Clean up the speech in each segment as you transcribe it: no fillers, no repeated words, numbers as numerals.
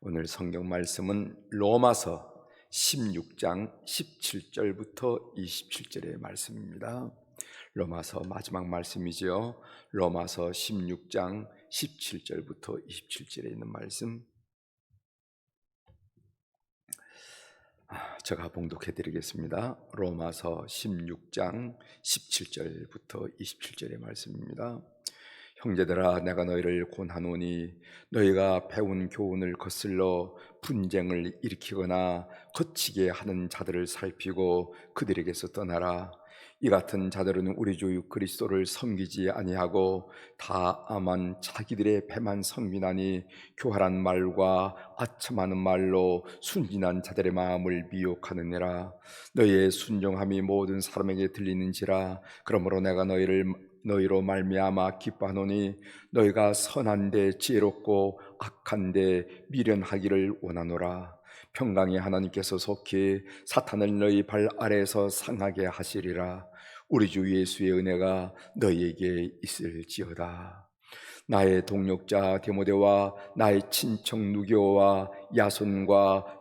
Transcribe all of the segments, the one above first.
오늘 성경 말씀은 로마서 16장 17절부터 27절의 말씀입니다. 로마서 마지막 말씀이지요. 로마서 16장 17절부터 27절에 있는 말씀, 제가 봉독해 드리겠습니다. 로마서 16장 17절부터 27절의 말씀입니다. 형제들아, 내가 너희를 권하노니 너희가 배운 교훈을 거슬러 분쟁을 일으키거나 거치게 하는 자들을 살피고 그들에게서 떠나라. 이 같은 자들은 우리 주 그리스도를 섬기지 아니하고 다만 자기들의 배만 섬기나니 교활한 말과 아첨하는 말로 순진한 자들의 마음을 미혹하느니라. 너희의 순종함이 모든 사람에게 들리는지라. 그러므로 내가 너희로 말미암아 기뻐하노니 너희가 선한데 지혜롭고 악한데 미련하기를 원하노라. 평강의 하나님께서 속히 사탄을 너희 발 아래에서 상하게 하시리라. 우리 주 예수의 은혜가 너희에게 있을지어다. 나의 동역자 디모데와 나의 친척 누교와 야손과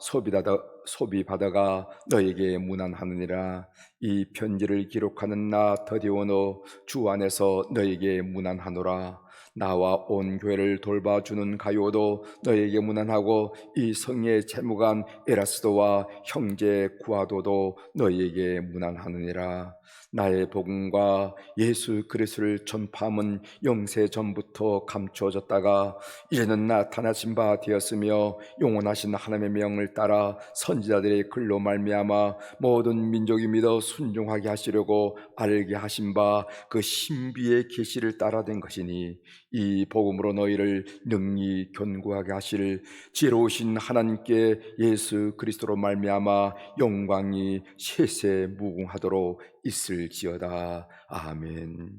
소비바다가 너에게 문안하느니라. 이 편지를 기록하는 나 더디오노 주 안에서 너에게 문안하노라. 나와 온 교회를 돌봐주는 가요도 너에게 문안하고 이 성의 재무관 에라스도와 형제 구아도도 너에게 문안하느니라. 나의 복음과 예수 그리스도를 전파함은 영세 전부터 감추어졌다가 이제는 나타나신 바 되었으며 영원하신 하나님의 명을 따라 선지자들의 글로 말미암아 모든 민족이 믿어 순종하게 하시려고 알게 하신 바 그 신비의 계시를 따라 된 것이니 이 복음으로 너희를 능히 견고하게 하실 지혜로우신 하나님께 예수 그리스도로 말미암아 영광이 세세 무궁하도록 있을지어다. 아멘.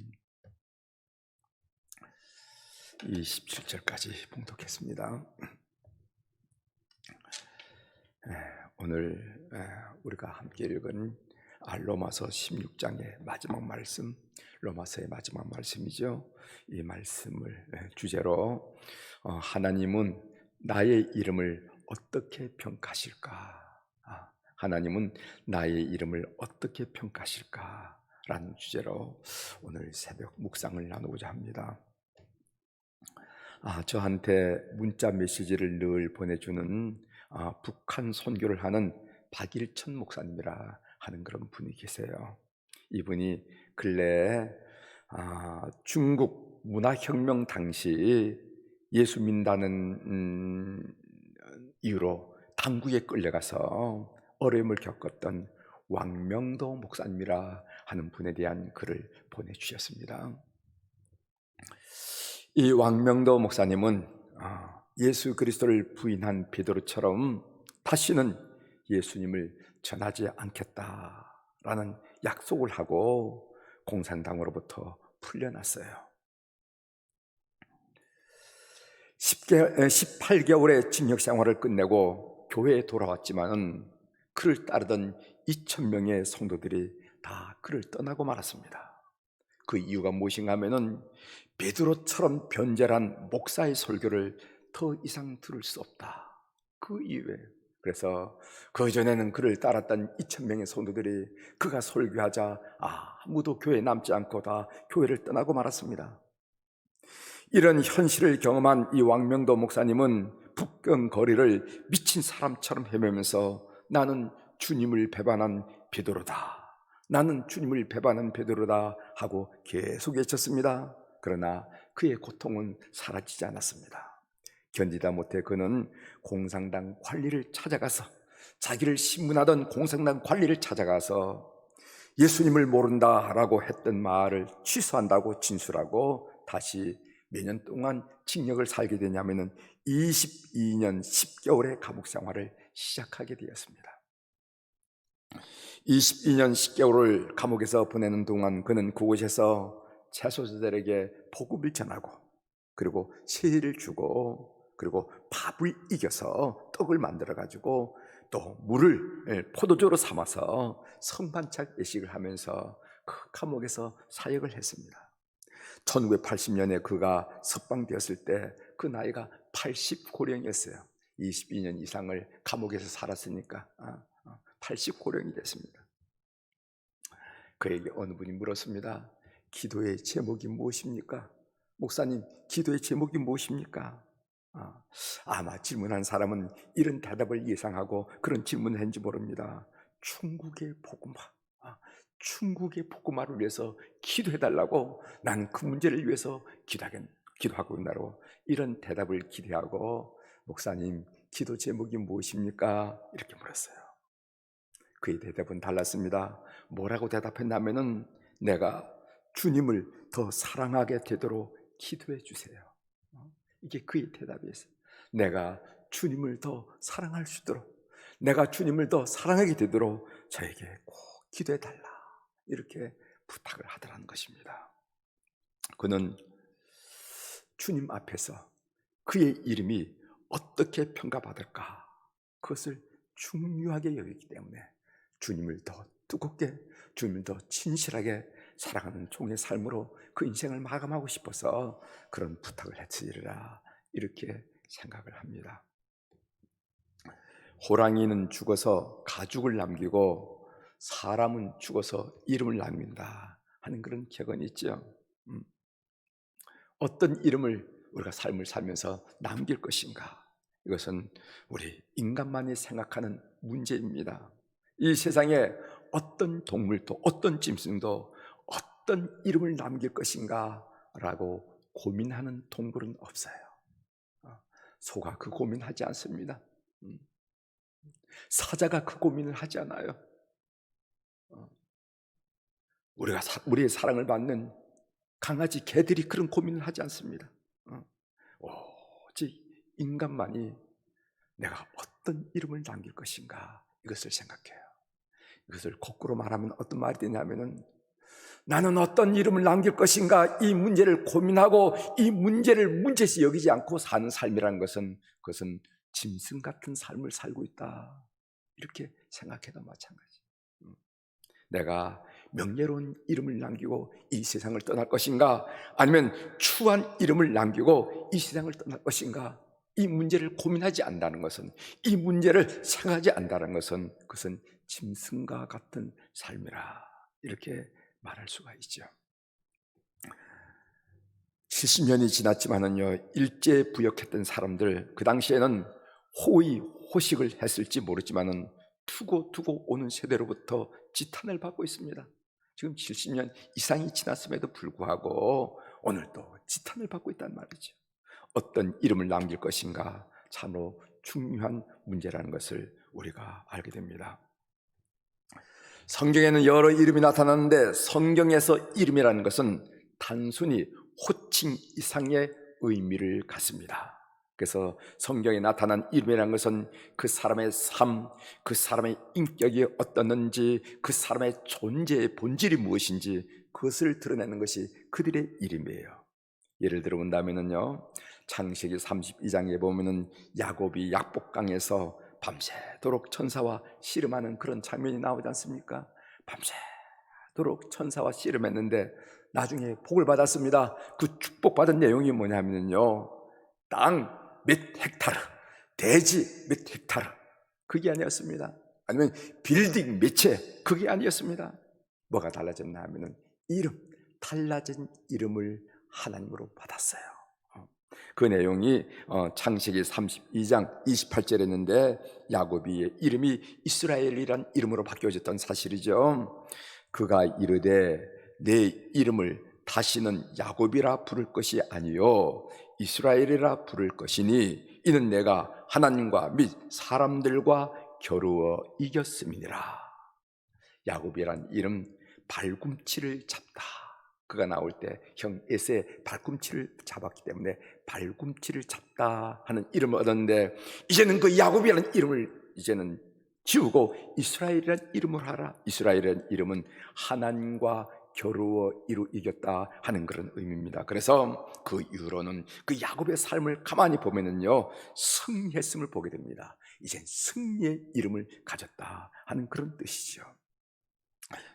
27절까지 봉독했습니다. 오늘 우리가 함께 읽은 로마서 16장의 마지막 말씀, 로마서의 마지막 말씀이죠. 이 말씀을 주제로 하나님은 나의 이름을 어떻게 평가하실까? 하나님은 나의 이름을 어떻게 평가하실까? 라는 주제로 오늘 새벽 묵상을 나누고자 합니다. 저한테 문자 메시지를 늘 보내주는 북한 선교를 하는 박일천 목사님이라 하는 그런 분이 계세요. 이분이 근래에 중국 문화혁명 당시 예수 믿는다는 이유로 당국에 끌려가서 어려움을 겪었던 왕명도 목사님이라 하는 분에 대한 글을 보내주셨습니다. 이 왕명도 목사님은 예수 그리스도를 부인한 베드로처럼 다시는 예수님을 전하지 않겠다라는 약속을 하고 공산당으로부터 풀려났어요. 18개월의 징역 생활을 끝내고 교회에 돌아왔지만 그를 따르던 2,000명의 성도들이 다 그를 떠나고 말았습니다. 그 이유가 무엇인가 하면은 베드로처럼 변절한 목사의 설교를 더 이상 들을 수 없다. 그 이유에. 그래서 그전에는 그를 따랐던 2,000명의 성도들이 그가 설교하자 아무도 교회에 남지 않고 다 교회를 떠나고 말았습니다. 이런 현실을 경험한 이 왕명도 목사님은 북경 거리를 미친 사람처럼 헤매면서 나는 주님을 배반한 베드로다, 나는 주님을 배반한 베드로다 하고 계속 외쳤습니다. 그러나 그의 고통은 사라지지 않았습니다. 견디다 못해 그는 공산당 관리를 찾아가서, 자기를 신문하던 공산당 관리를 찾아가서 예수님을 모른다라고 했던 말을 취소한다고 진술하고 다시 몇 년 동안 징역을 살게 되냐면은 22년 10개월의 감옥 생활을 시작하게 되었습니다. 22년 10개월을 감옥에서 보내는 동안 그는 그곳에서 채소자들에게 복음을 전하고, 그리고 세일을 주고, 그리고 밥을 이겨서 떡을 만들어 가지고 또 물을 포도주로 삼아서 성반찬 예식을 하면서 그 감옥에서 사역을 했습니다. 1980년에 그가 석방되었을 때 그 나이가 80고령이었어요. 22년 이상을 감옥에서 살았으니까 80고령이 됐습니다. 그에게 어느 분이 물었습니다. 기도의 제목이 무엇입니까? 목사님, 기도의 제목이 무엇입니까? 아마 질문한 사람은 이런 대답을 예상하고 그런 질문을 했는지 모릅니다. 충국의 복음화, 충국의 복음화를 위해서 기도해달라고, 나는 그 문제를 위해서 기도하고 있나로, 이런 대답을 기대하고, 목사님, 기도 제목이 무엇입니까? 이렇게 물었어요. 그의 대답은 달랐습니다. 뭐라고 대답했냐면은, 내가 주님을 더 사랑하게 되도록 기도해 주세요. 이게 그의 대답이었어요. 내가 주님을 더 사랑할 수 있도록, 내가 주님을 더 사랑하게 되도록 저에게 꼭 기도해 달라, 이렇게 부탁을 하더라는 것입니다. 그는 주님 앞에서 그의 이름이 어떻게 평가받을까, 그것을 중요하게 여기기 때문에 주님을 더 뜨겁게, 주님을 더 진실하게 사랑하는 종의 삶으로 그 인생을 마감하고 싶어서 그런 부탁을 했으리라, 이렇게 생각을 합니다. 호랑이는 죽어서 가죽을 남기고 사람은 죽어서 이름을 남긴다 하는 그런 격언이 있죠. 어떤 이름을 우리가 삶을 살면서 남길 것인가, 이것은 우리 인간만이 생각하는 문제입니다. 이 세상에 어떤 동물도 어떤 짐승도 어떤 이름을 남길 것인가 라고 고민하는 동물은 없어요. 소가 그 고민하지 않습니다. 사자가 그 고민을 하지 않아요. 우리의 사랑을 받는 강아지, 개들이 그런 고민을 하지 않습니다. 오직 인간만이 내가 어떤 이름을 남길 것인가, 이것을 생각해요. 이것을 거꾸로 말하면 어떤 말이 되냐면은, 나는 어떤 이름을 남길 것인가, 이 문제를 고민하고 이 문제를 문제시 여기지 않고 사는 삶이라는 것은, 그것은 짐승 같은 삶을 살고 있다, 이렇게 생각해도 마찬가지. 내가 명예로운 이름을 남기고 이 세상을 떠날 것인가, 아니면 추한 이름을 남기고 이 세상을 떠날 것인가, 이 문제를 고민하지 않는다는 것은, 이 문제를 생각하지 않는다는 것은, 그것은 짐승과 같은 삶이라, 이렇게 말할 수가 있죠. 70년이 지났지만은요, 일제 부역했던 사람들, 그 당시에는 호의 호식을 했을지 모르지만은 두고 오는 세대로부터 지탄을 받고 있습니다. 지금 70년 이상이 지났음에도 불구하고 오늘도 지탄을 받고 있단 말이죠. 어떤 이름을 남길 것인가, 참으로 중요한 문제라는 것을 우리가 알게 됩니다. 성경에는 여러 이름이 나타나는데, 성경에서 이름이라는 것은 단순히 호칭 이상의 의미를 갖습니다. 그래서 성경에 나타난 이름이라는 것은 그 사람의 삶, 그 사람의 인격이 어떻는지, 그 사람의 존재의 본질이 무엇인지, 그것을 드러내는 것이 그들의 이름이에요. 예를 들어 본다면요, 창세기 32장에 보면은 야곱이 약복강에서 밤새도록 천사와 씨름하는 그런 장면이 나오지 않습니까? 밤새도록 천사와 씨름했는데 나중에 복을 받았습니다. 그 축복받은 내용이 뭐냐면요, 땅 몇 헥타르, 대지 몇 헥타르, 그게 아니었습니다. 아니면 빌딩 몇 채, 그게 아니었습니다. 뭐가 달라졌나 하면은 달라진 이름을 하나님으로 받았어요. 그 내용이 창세기 32장 28절에 있는데, 야곱의 이름이 이스라엘이란 이름으로 바뀌어졌던 사실이죠. 그가 이르되 내 이름을 다시는 야곱이라 부를 것이 아니요 이스라엘이라 부를 것이니, 이는 내가 하나님과 및 사람들과 겨루어 이겼음이니라. 야곱이란 이름, 발꿈치를 잡다. 그가 나올 때 형 에서의 발꿈치를 잡았기 때문에 발꿈치를 잡다 하는 이름을 얻었는데, 이제는 그 야곱이라는 이름을 이제는 지우고 이스라엘이라는 이름을 하라. 이스라엘이라는 이름은 하나님과 겨루어 이겼다 하는 그런 의미입니다. 그래서 그 이후로는 그 야곱의 삶을 가만히 보면은요, 승리했음을 보게 됩니다. 이젠 승리의 이름을 가졌다 하는 그런 뜻이죠.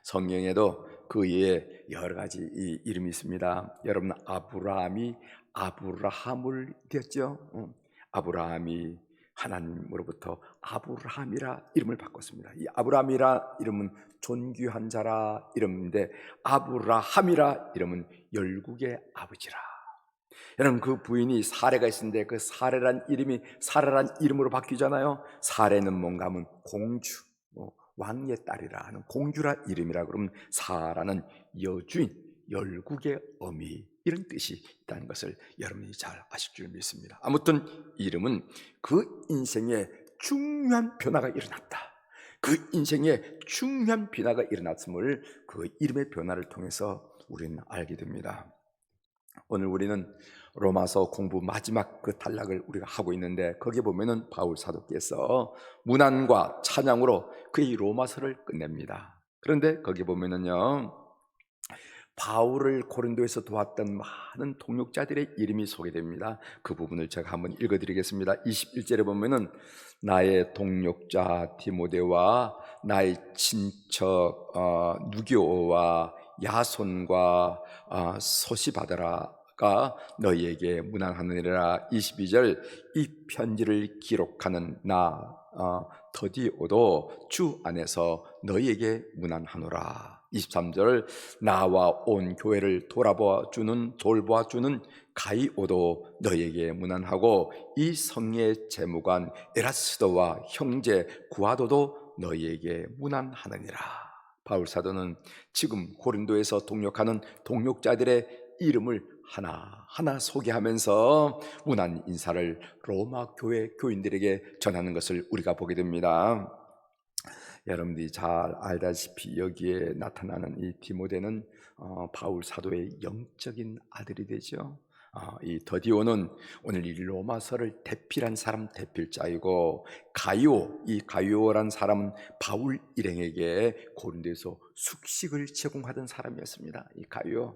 성경에도 그 외에 여러 가지 이름이 있습니다. 여러분, 아브라함이 아브라함을 되었죠. 아브라함이 하나님으로부터 아브라함이라 이름을 바꿨습니다. 이 아브라함이라 이름은 존귀한 자라 이름인데, 아브라함이라 이름은 열국의 아버지라. 여러분, 그 부인이 사레가 있었는데 그 사레란 이름이 사라란 이름으로 바뀌잖아요. 사레는 뭔가 하면 공주, 왕의 딸이라 하는 공주라 이름이라. 그러면 사라는 여주인, 열국의 어미, 이런 뜻이 있다는 것을 여러분이 잘 아실 줄 믿습니다. 아무튼 이름은 그 인생에 중요한 변화가 일어났다, 그 인생에 중요한 변화가 일어났음을 그 이름의 변화를 통해서 우리는 알게 됩니다. 오늘 우리는 로마서 공부 마지막 그 단락을 우리가 하고 있는데, 거기에 보면은 바울 사도께서 문안과 찬양으로 그의 로마서를 끝냅니다. 그런데 거기 보면은요, 바울을 고린도에서 도왔던 많은 동역자들의 이름이 소개됩니다. 그 부분을 제가 한번 읽어드리겠습니다. 21절에 보면은 나의 동역자 디모데와 나의 친척 누교와 야손과 소시바드라가 너희에게 문안하느니라. 22절 이 편지를 기록하는 나 더디오도 주 안에서 너희에게 문안하노라. 23절 나와 온 교회를 돌보아주는 가이오도 너희에게 문안하고 이 성의 재무관 에라스도와 형제 구아도도 너희에게 문안하느니라. 바울 사도는 지금 고린도에서 동역하는 동역자들의 이름을 하나하나 소개하면서 문안 인사를 로마 교회 교인들에게 전하는 것을 우리가 보게 됩니다. 여러분들이 잘 알다시피 여기에 나타나는 이 디모데는 바울 사도의 영적인 아들이 되죠. 이 더디오는 오늘 이 로마서를 대필한 사람 대필자이고, 이 가이오란 사람은 바울 일행에게 고린도에서 숙식을 제공하던 사람이었습니다. 이 가이오,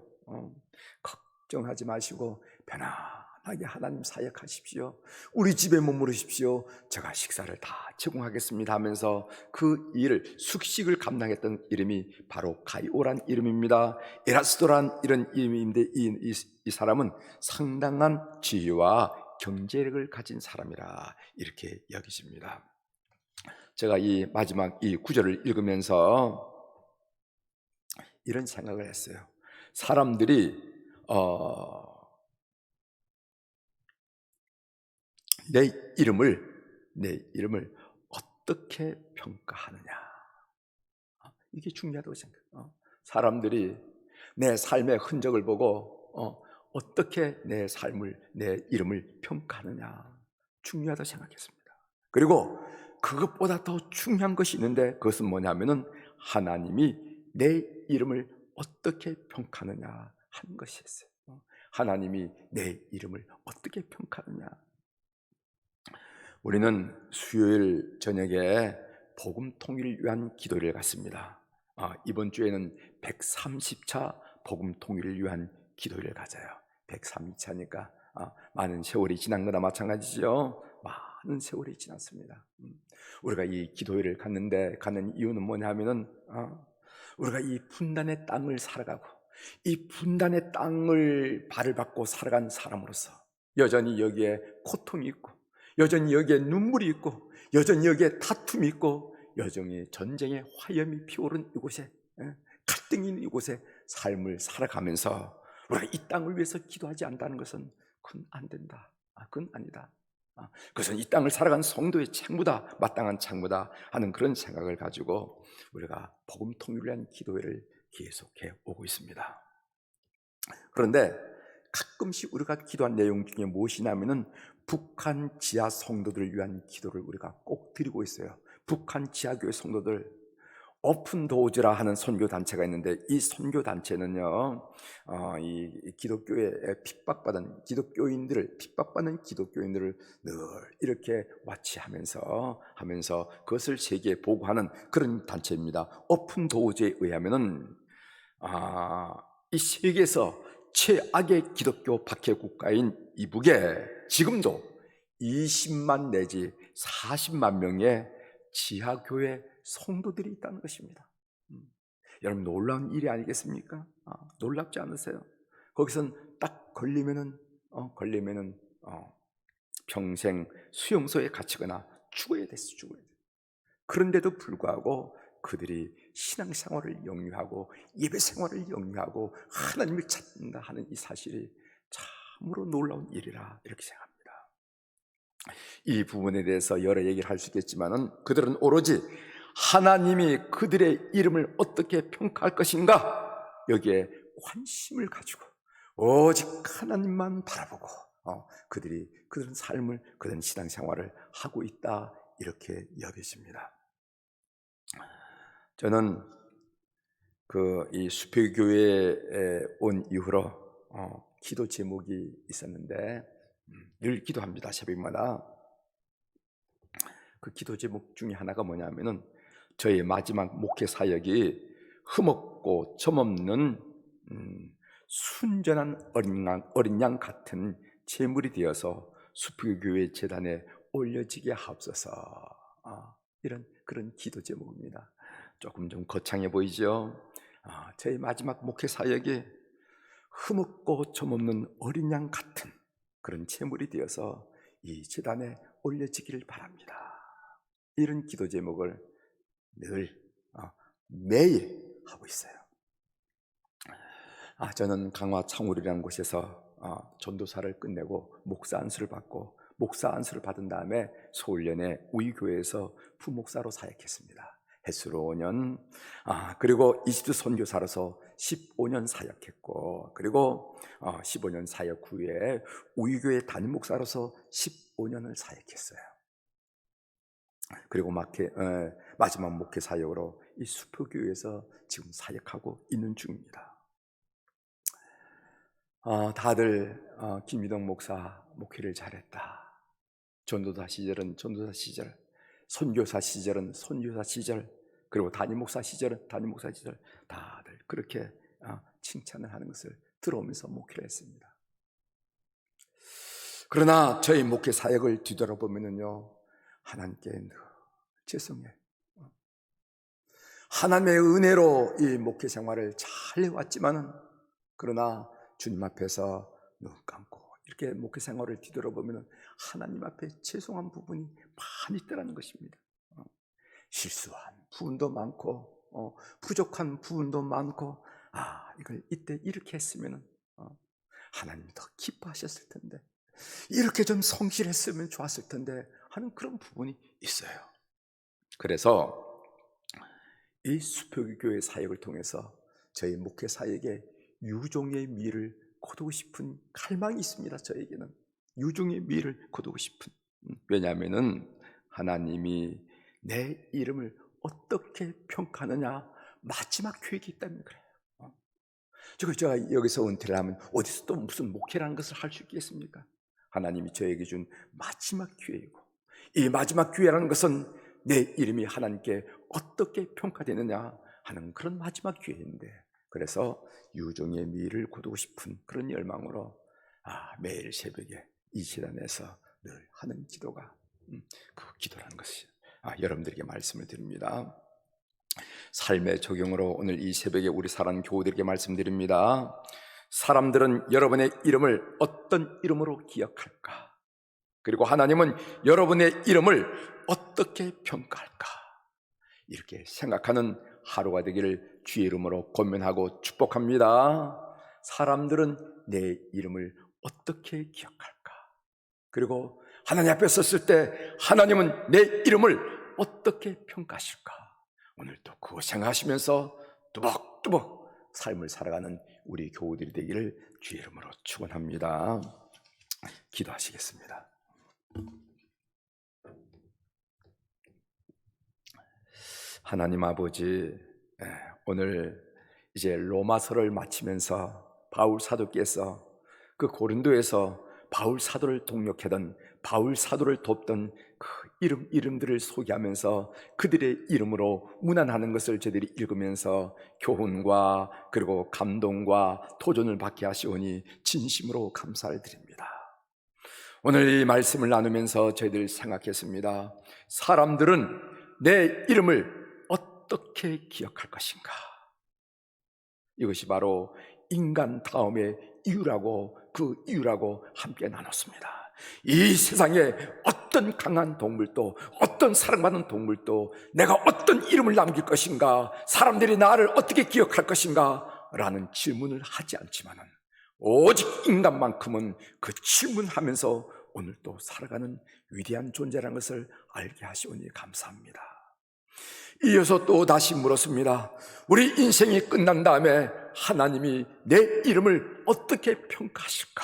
걱정하지 마시고 편안하게 하나님 사역하십시오. 우리 집에 머무르십시오. 제가 식사를 다 제공하겠습니다 하면서 그 일을, 숙식을 감당했던 이름이 바로 가이오란 이름입니다. 에라스도란 이런 이름인데 이 사람은 상당한 지혜와 경제력을 가진 사람이라 이렇게 여기십니다. 제가 이 마지막 이 구절을 읽으면서 이런 생각을 했어요. 사람들이 내 이름을 어떻게 평가하느냐, 이게 중요하다고 생각해요. 사람들이 내 삶의 흔적을 보고 어떻게 내 이름을 평가하느냐, 중요하다고 생각했습니다. 그리고 그것보다 더 중요한 것이 있는데, 그것은 뭐냐면은 하나님이 내 이름을 어떻게 평가하느냐 하는 것이었어요. 하나님이 내 이름을 어떻게 평가하느냐. 우리는 수요일 저녁에 복음 통일을 위한 기도를 갖습니다. 이번 주에는 130차 복음 통일을 위한 기도를 가져요. 130차니까 많은 세월이 지난 거나 마찬가지죠. 많은 세월이 지났습니다. 우리가 이 기도회를 가는 이유는 뭐냐면은 우리가 이 분단의 땅을 살아가고, 이 분단의 땅을 발을 받고 살아간 사람으로서 여전히 여기에 고통이 있고, 여전히 여기에 눈물이 있고, 여전히 여기에 다툼이 있고, 여전히 전쟁의 화염이 피오른 이곳에, 갈등이 있는 이곳에 삶을 살아가면서 우리가 이 땅을 위해서 기도하지 않는다는 것은 그건 안 된다, 그건 아니다, 그것은 이 땅을 살아간 성도의 책무다, 마땅한 책무다 하는 그런 생각을 가지고 우리가 복음 통일을 위한 기도회를 계속해 오고 있습니다. 그런데 가끔씩 우리가 기도한 내용 중에 무엇이냐면은 북한 지하 성도들을 위한 기도를 우리가 꼭 드리고 있어요. 북한 지하교회 성도들, 오픈도어즈라 하는 선교단체가 있는데, 이 선교단체는요 이 기독교에 핍박받는 기독교인들을 늘 이렇게 와치하면서 그것을 세계에 보고하는 그런 단체입니다. 오픈도어즈에 의하면은 이 세계에서 최악의 기독교 박해 국가인 이북에 지금도 20만 내지 40만 명의 지하교회 성도들이 있다는 것입니다. 여러분, 놀라운 일이 아니겠습니까? 놀랍지 않으세요? 거기선 딱 걸리면은 평생 수용소에 갇히거나 죽어야 됐어, 죽어야 돼. 그런데도 불구하고 그들이 신앙생활을 영위하고 예배생활을 영위하고 하나님을 찾는다 하는 이 사실이 참으로 놀라운 일이라 이렇게 생각합니다. 이 부분에 대해서 여러 얘기를 할 수 있겠지만은 그들은 오로지 하나님이 그들의 이름을 어떻게 평가할 것인가, 여기에 관심을 가지고 오직 하나님만 바라보고 그들은 삶을, 그들은 신앙생활을 하고 있다, 이렇게 여겨집니다. 저는 이 수표교회에 온 이후로 기도 제목이 있었는데 늘 기도합니다. 새벽마다. 그 기도 제목 중에 하나가 뭐냐면은 저의 마지막 목회 사역이 흠없고 점없는 순전한 어린 양 같은 제물이 되어서 수표교회 재단에 올려지게 하옵소서, 이런 그런 기도 제목입니다. 조금 좀 거창해 보이죠? 저의 마지막 목회 사역이 흠없고 점없는 어린 양 같은 그런 제물이 되어서 이 재단에 올려지기를 바랍니다. 이런 기도 제목을 늘 매일 하고 있어요. 저는 강화 창울이라는 곳에서 전도사를 끝내고 목사 안수를 받고, 목사 안수를 받은 다음에 서울연의 우이교회에서 부목사로 사역했습니다. 햇수로 5년, 그리고 이집트 선교사로서 15년 사역했고, 그리고 15년 사역 후에 우이교회 담임 목사로서 15년을 사역했어요. 그리고 마지막 목회 사역으로 이 수표교회에서 지금 사역하고 있는 중입니다. 다들 김미덕 목사 목회를 잘했다, 전도사 시절은 전도사 시절, 선교사 시절은 선교사 시절, 그리고 담임 목사 시절은 담임 목사 시절, 다들 그렇게 칭찬을 하는 것을 들어오면서 목회를 했습니다. 그러나 저희 목회 사역을 뒤돌아보면요, 하나님께 늘 죄송해. 하나님의 은혜로 이 목회 생활을 잘 해왔지만은, 그러나 주님 앞에서 눈 감고 이렇게 목회 생활을 뒤돌아보면 하나님 앞에 죄송한 부분이 많이 있다는 것입니다. 실수한 부분도 많고 부족한 부분도 많고, 이걸 이때 이렇게 했으면 하나님이 더 기뻐하셨을 텐데, 이렇게 좀 성실했으면 좋았을 텐데 하는 그런 부분이 있어요. 그래서 이 수표교회 사역을 통해서 저희 목회 사역에 유종의 미를 거두고 싶은 갈망이 있습니다. 저에게는 유종의 미를 거두고 싶은, 왜냐하면은 하나님이 내 이름을 어떻게 평가하느냐, 마지막 계획이 있다면 그래요. 제가 여기서 은퇴를 하면 어디서 또 무슨 목회라는 것을 할 수 있겠습니까? 하나님이 저에게 준 마지막 기회이고, 이 마지막 기회라는 것은 내 이름이 하나님께 어떻게 평가되느냐 하는 그런 마지막 기회인데, 그래서 유종의 미를 거두고 싶은 그런 열망으로 매일 새벽에 이 재단에서 늘 하는 기도가 그 기도라는 것이 여러분들에게 말씀을 드립니다. 삶의 적용으로 오늘 이 새벽에 우리 사랑하는 교우들에게 말씀드립니다. 사람들은 여러분의 이름을 어떤 이름으로 기억할까? 그리고 하나님은 여러분의 이름을 어떻게 평가할까? 이렇게 생각하는 하루가 되기를 주의 이름으로 권면하고 축복합니다. 사람들은 내 이름을 어떻게 기억할까? 그리고 하나님 앞에 섰을 때 하나님은 내 이름을 어떻게 평가하실까? 오늘도 그거 생각하시면서 뚜벅뚜벅 삶을 살아가는 우리 교우들이 되기를 주의 이름으로 축원합니다. 기도하시겠습니다. 하나님 아버지, 오늘 이제 로마서를 마치면서 바울 사도께서 그 고린도에서 바울 사도를 동역하던, 바울 사도를 돕던 그 이름들을 소개하면서 그들의 이름으로 문안하는 것을 저희들이 읽으면서 교훈과 그리고 감동과 도전을 받게 하시오니 진심으로 감사를 드립니다. 오늘 이 말씀을 나누면서 저희들 생각했습니다. 사람들은 내 이름을 어떻게 기억할 것인가? 이것이 바로 인간 다음의 이유라고, 그 이유라고 함께 나눴습니다. 이 세상에 어떤 강한 동물도, 어떤 사랑받는 동물도 내가 어떤 이름을 남길 것인가, 사람들이 나를 어떻게 기억할 것인가 라는 질문을 하지 않지만은, 오직 인간만큼은 그 질문하면서 오늘 또 살아가는 위대한 존재라는 것을 알게 하시오니 감사합니다. 이어서 또 다시 물었습니다. 우리 인생이 끝난 다음에 하나님이 내 이름을 어떻게 평가하실까?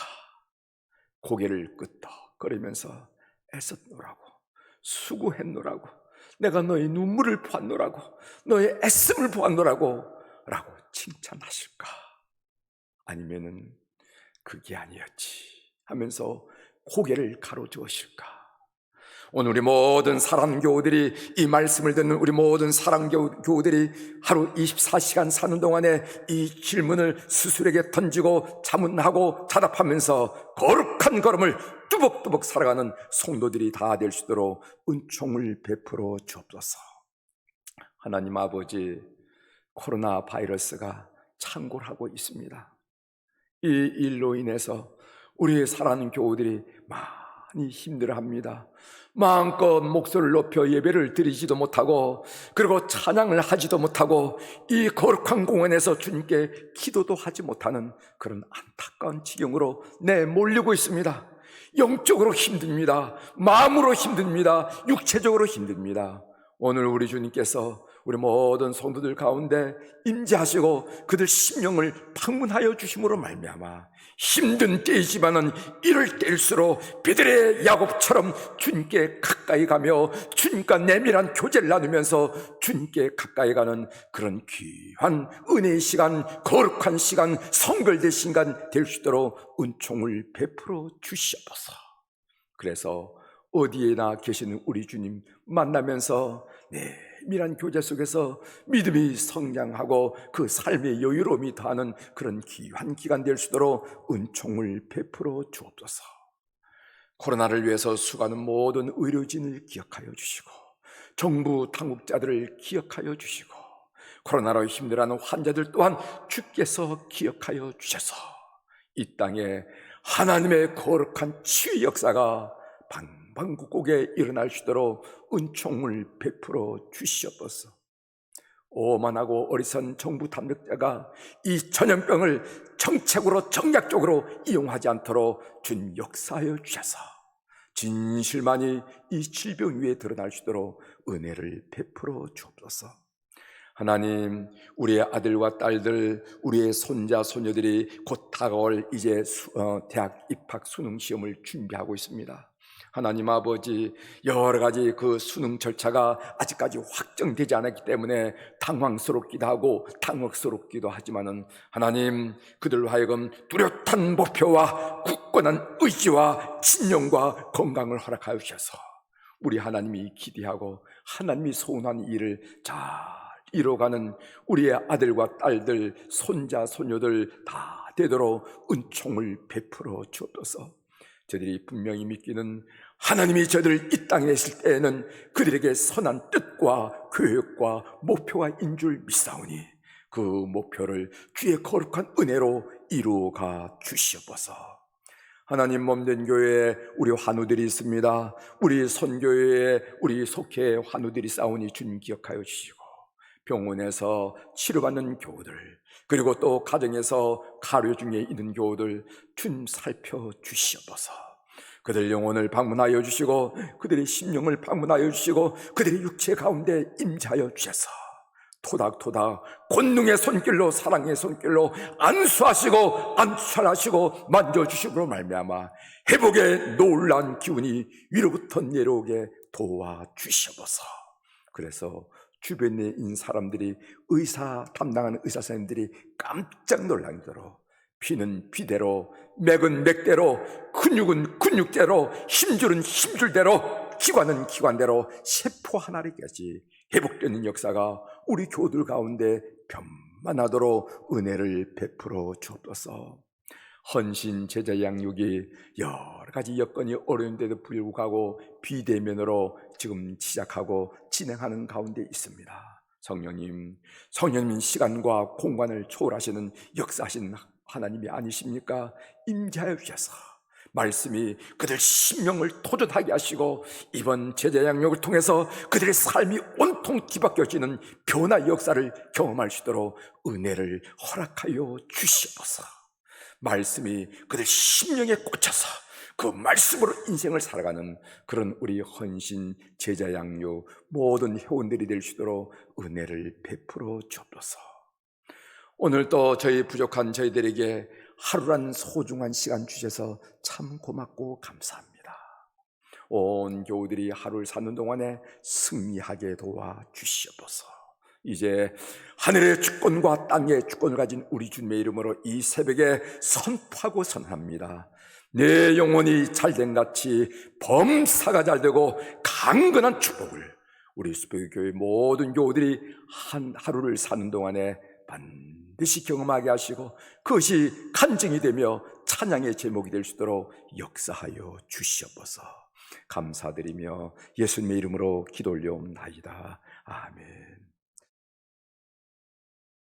고개를 끄덕거리면서 애썼노라고, 수고했노라고, 내가 너의 눈물을 보았노라고, 너의 애씀을 보았노라고 라고 칭찬하실까? 아니면은 그게 아니었지 하면서 고개를 가로저으실까? 오늘 우리 모든 사랑교우들이, 이 말씀을 듣는 우리 모든 사랑교우들이 하루 24시간 사는 동안에 이 질문을 스스로에게 던지고 자문하고 자답하면서 거룩한 걸음을 뚜벅뚜벅 살아가는 성도들이 다 될 수 있도록 은총을 베풀어 주옵소서. 하나님 아버지, 코로나 바이러스가 창궐하고 있습니다. 이 일로 인해서 우리의 사랑하는 교우들이 많이 힘들어합니다. 마음껏 목소리를 높여 예배를 드리지도 못하고, 그리고 찬양을 하지도 못하고, 이 거룩한 공원에서 주님께 기도도 하지 못하는 그런 안타까운 지경으로 내몰리고 있습니다. 영적으로 힘듭니다. 마음으로 힘듭니다. 육체적으로 힘듭니다. 오늘 우리 주님께서 우리 모든 성도들 가운데 임재하시고 그들 심령을 방문하여 주심으로 말미암아 힘든 때이지만은 이럴 때일수록 베드로의 야곱처럼 주님께 가까이 가며 주님과 내밀한 교제를 나누면서 주님께 가까이 가는 그런 귀한 은혜의 시간, 거룩한 시간, 성결된 시간 될 수 있도록 은총을 베풀어 주시옵소서. 그래서 어디에나 계시는 우리 주님 만나면서 내밀한 교제 속에서 믿음이 성장하고 그 삶의 여유로움이 더하는 그런 귀한 기간 될 수 있도록 은총을 베풀어 주옵소서. 코로나를 위해서 수고하는 모든 의료진을 기억하여 주시고, 정부 당국자들을 기억하여 주시고, 코로나로 힘들어하는 환자들 또한 주께서 기억하여 주셔서 이 땅에 하나님의 거룩한 치유 역사가 방방곡곡에 일어날 수 있도록 은총을 베풀어 주시옵소서. 오만하고 어리석은 정부 당국자가 이 전염병을 정책으로 정략적으로 이용하지 않도록 주님 역사하여 주셔서 진실만이 이 질병 위에 드러날 수 있도록 은혜를 베풀어 주옵소서. 하나님, 우리의 아들과 딸들, 우리의 손자 손녀들이 곧 다가올 이제 대학 입학 수능 시험을 준비하고 있습니다. 하나님 아버지, 여러 가지 그 수능 절차가 아직까지 확정되지 않았기 때문에 당황스럽기도 하고 당혹스럽기도 하지만은, 하나님, 그들로 하여금 뚜렷한 목표와 굳건한 의지와 신념과 건강을 허락하여 주셔서 우리 하나님이 기대하고 하나님이 소원한 일을 잘 이뤄가는 우리의 아들과 딸들, 손자 손녀들 다 되도록 은총을 베풀어 주옵소서. 저들이 분명히 믿기는 하나님이 저들을 이 땅에 내실 때에는 그들에게 선한 뜻과 계획과 목표가 인 줄 믿사오니 그 목표를 주의 거룩한 은혜로 이루어가 주시옵소서. 하나님 몸된 교회에 우리 환우들이 있습니다. 우리 선교회에 우리 속회 환우들이 싸우니 주님 기억하여 주시고, 병원에서 치료받는 교우들, 그리고 또 가정에서 가료 중에 있는 교우들 주님 살펴주시옵소서. 그들 영혼을 방문하여 주시고 그들의 심령을 방문하여 주시고 그들의 육체 가운데 임재하여 주셔서 토닥토닥 권능의 손길로, 사랑의 손길로 안수하시고 안수하시고 만져주심으로 말미암아 회복의 놀라운 기운이 위로부터 내려오게 도와주시옵소서. 그래서 주변에 있는 사람들이, 의사 담당하는 의사 선생님들이 깜짝 놀랄 정도로 피는 피대로, 맥은 맥대로, 근육은 근육대로, 힘줄은 힘줄대로, 기관은 기관대로 세포 하나리까지 회복되는 역사가 우리 교우들 가운데 편만하도록 은혜를 베풀어 주옵소서. 헌신 제자 양육이 여러 가지 여건이 어려운데도 불구하고 비대면으로 지금 시작하고 진행하는 가운데 있습니다. 성령님 시간과 공간을 초월하시는 역사하신 하나님이 아니십니까? 임재하여 주셔서 말씀이 그들 심령을 토전하게 하시고 이번 제자 양육을 통해서 그들의 삶이 온통 뒤바뀌어지는 변화 역사를 경험할 수 있도록 은혜를 허락하여 주시옵소서. 말씀이 그들 심령에 꽂혀서 그 말씀으로 인생을 살아가는 그런 우리 헌신 제자 양육 모든 회원들이 될 수 있도록 은혜를 베풀어 주옵소서. 오늘도 저희 부족한 저희들에게 하루란 소중한 시간 주셔서 참 고맙고 감사합니다. 온 교우들이 하루를 사는 동안에 승리하게 도와 주시옵소서. 이제 하늘의 주권과 땅의 주권을 가진 우리 주님의 이름으로 이 새벽에 선포하고 선언합니다. 내 영혼이 잘된 같이 범사가 잘되고 강건한 축복을 우리 수백의 교회 모든 교우들이 한 하루를 사는 동안에 반드시 경험하게 하시고 그것이 간증이 되며 찬양의 제목이 될 수 있도록 역사하여 주시옵소서. 감사드리며 예수님의 이름으로 기도 올려옵나이다. 아멘.